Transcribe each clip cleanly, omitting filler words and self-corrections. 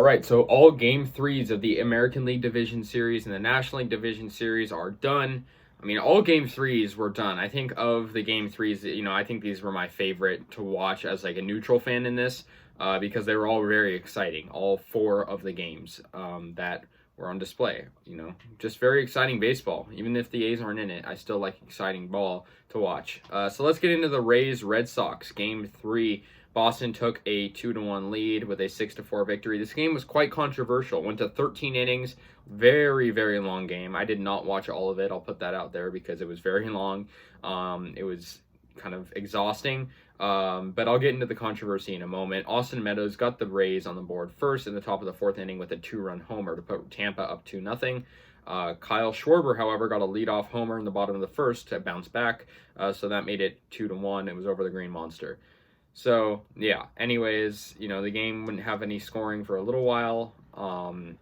right, so all game threes of the American League Division Series and the National League Division Series are done. I mean, all game threes were done. I think of the game threes, I think these were my favorite to watch as like a neutral fan in this, because they were all very exciting. All four of the games that were on display. Just very exciting baseball. Even if the A's aren't in it, I still like exciting ball to watch. So let's get into the Rays Red Sox game three. Boston took a 2-1 lead with a 6-4 victory. This game was quite controversial. Went to 13 innings. Very, very long game. I did not watch all of it. I'll put that out there because it was very long. It was kind of exhausting. But I'll get into the controversy in a moment. Austin Meadows got the Rays on the board first in the top of the fourth inning with a 2-run homer to put Tampa up 2-0. Kyle Schwarber, however, got a leadoff homer in the bottom of the first to bounce back. So that made it 2-1. It was over the Green Monster. So, yeah, anyways, the game wouldn't have any scoring for a little while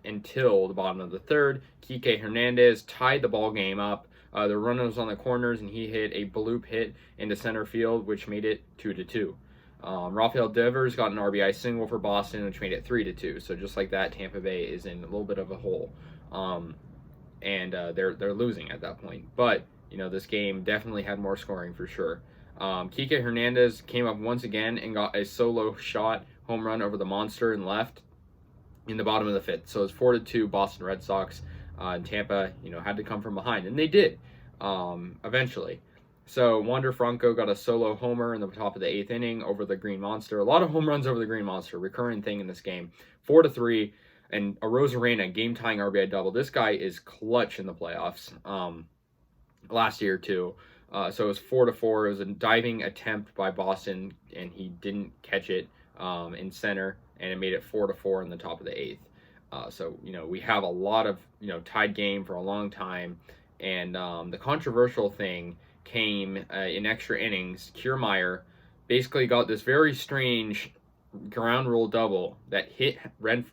until the bottom of the third. Kike Hernandez tied the ball game up. The runner was on the corners, and he hit a bloop hit into center field, which made it 2-2. Rafael Devers got an RBI single for Boston, which made it 3-2. So just like that, Tampa Bay is in a little bit of a hole, and they're losing at that point. But this game definitely had more scoring for sure. Kike Hernandez came up once again and got a solo shot home run over the monster and left in the bottom of the fifth. So it's 4-2 Boston Red Sox. And Tampa, had to come from behind, and they did eventually. So Wander Franco got a solo homer in the top of the eighth inning over the Green Monster. A lot of home runs over the Green Monster, recurring thing in this game. 4-3, and a Rosarena game-tying RBI double. This guy is clutch in the playoffs. Last year too. So it was 4-4. It was a diving attempt by Boston, and he didn't catch it in center, and it made it 4-4 in the top of the eighth. So we have a lot of tied game for a long time, and the controversial thing came in extra innings. Kiermaier basically got this very strange ground rule double that hit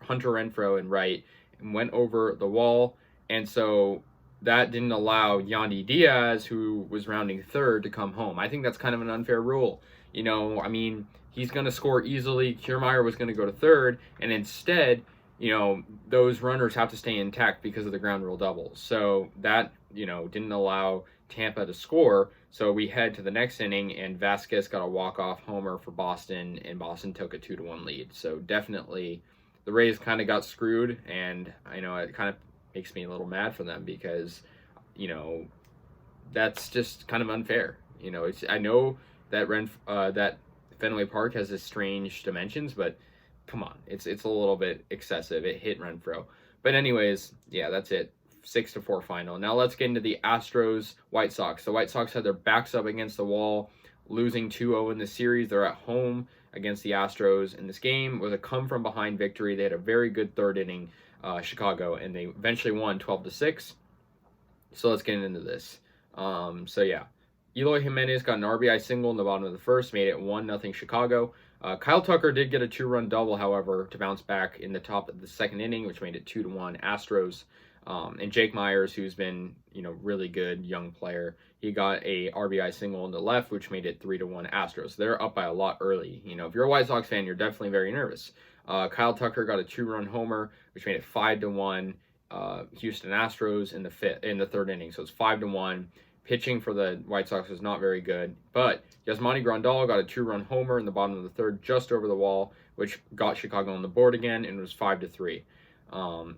Hunter Renfroe in right and went over the wall, and so that didn't allow Yandy Diaz, who was rounding third, to come home. I think that's kind of an unfair rule. He's going to score easily. Kiermaier was going to go to third, and instead, those runners have to stay intact because of the ground rule double. So that, didn't allow Tampa to score. So we head to the next inning, and Vasquez got a walk-off homer for Boston, and Boston took a 2-1 lead. So definitely the Rays kind of got screwed, and I know it kind of makes me a little mad for them because, that's just kind of unfair. I know that that Fenway Park has this strange dimensions, but come on, it's a little bit excessive. It hit Renfroe. But anyways, yeah, that's it. 6-4 final. Now let's get into the Astros White Sox. The White Sox had their backs up against the wall, losing 2-0 in the series. They're at home against the Astros, and this game was a come-from-behind victory. They had a very good third inning, Chicago, and they eventually won 12-6. So let's get into this. Eloy Jimenez got an RBI single in the bottom of the first, made it 1-0 Chicago. Kyle Tucker did get a 2-run double, however, to bounce back in the top of the second inning, which made it 2-1 Astros. And Jake Myers, who's been, really good young player, he got a RBI single in the left, which made it 3-1 Astros. They're up by a lot early. If you're a White Sox fan, you're definitely very nervous. Kyle Tucker got a 2-run homer, which made it 5-1 Houston Astros in the third inning. So it's 5-1. Pitching for the White Sox was not very good, but Yasmani Grandal got a 2-run homer in the bottom of the third, just over the wall, which got Chicago on the board again, and it was 5-3.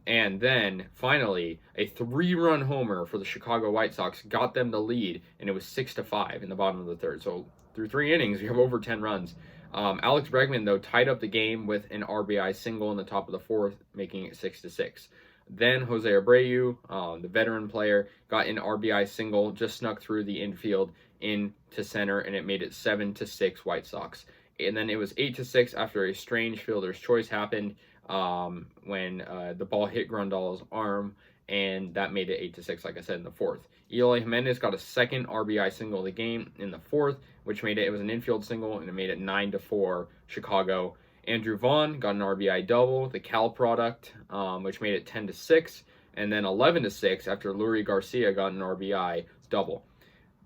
And then finally, a 3-run homer for the Chicago White Sox got them the lead, and it was 6-5 in the bottom of the third. So through 3 innings, we have over 10 runs. Alex Bregman, though, tied up the game with an RBI single in the top of the fourth, making it 6-6. Then Jose Abreu, the veteran player, got an RBI single, just snuck through the infield into center, and it made it 7-6 White Sox. And then it was 8-6 after a strange fielder's choice happened when the ball hit Grandal's arm, and that made it 8-6, like I said, in the fourth. Eloy Jimenez got a second RBI single of the game in the fourth, which made it was an infield single, and it made it 9-4 Chicago. Andrew Vaughn got an RBI double, the Cal product, which made it 10-6, and then 11-6 after Lurie Garcia got an RBI double.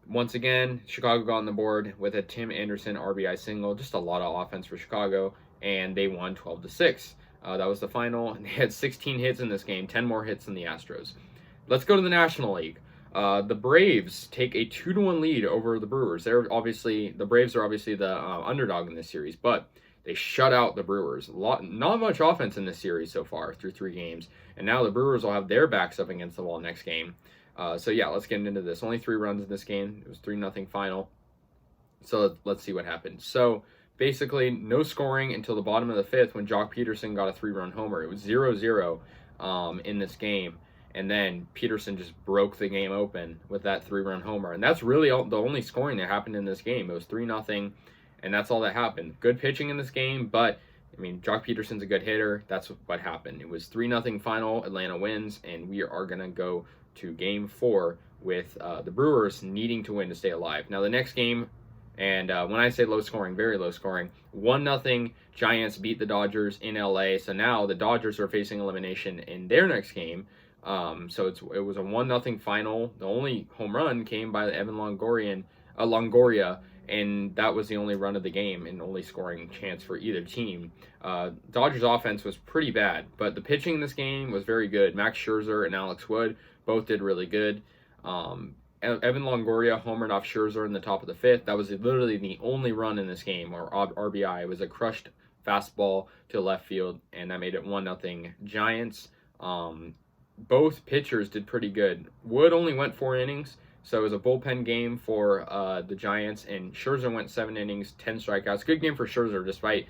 Once again, Chicago got on the board with a Tim Anderson RBI single, just a lot of offense for Chicago, and they won 12-6. That was the final, and they had 16 hits in this game, 10 more hits than the Astros. Let's go to the National League. The Braves take a 2-1 lead over the Brewers. The Braves are obviously the underdog in this series, but they shut out the Brewers. Not much offense in this series so far through 3 games, and now the Brewers will have their backs up against the wall next game. So yeah, let's get into this. Only 3 runs in this game. It was 3-0 final. So let's see what happened. So basically, no scoring until the bottom of the 5th when Jock Peterson got a 3-run homer. It was 0-0 in this game. And then Peterson just broke the game open with that 3-run homer. And that's really the only scoring that happened in this game. It was 3-0, and that's all that happened. Good pitching in this game, but, I mean, Jock Peterson's a good hitter. That's what happened. It was 3-0 final. Atlanta wins, and we are going to go to Game 4 with the Brewers needing to win to stay alive. Now, the next game, and when I say low scoring, very low scoring, 1-0 Giants beat the Dodgers in LA. So now the Dodgers are facing elimination in their next game. So it was a 1-0 final. The only home run came by Evan Longoria, and that was the only run of the game and only scoring chance for either team. Dodgers offense was pretty bad, but the pitching in this game was very good. Max Scherzer and Alex Wood both did really good. Evan Longoria homered off Scherzer in the top of the 5th. That was literally the only run in this game, or RBI. It was a crushed fastball to left field, and that made it 1-0 Giants. Both pitchers did pretty good. Wood only went 4 innings, so it was a bullpen game for the Giants, and Scherzer went 7 innings, 10 strikeouts. Good game for Scherzer, despite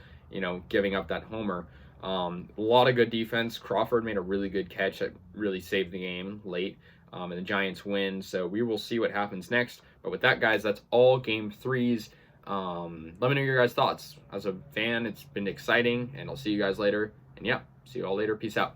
giving up that homer. A lot of good defense. Crawford made a really good catch that really saved the game late, and the Giants win. So we will see what happens next. But with that, guys, that's all Game 3s. Let me know your guys' thoughts. As a fan, it's been exciting, and I'll see you guys later. And yeah, see you all later. Peace out.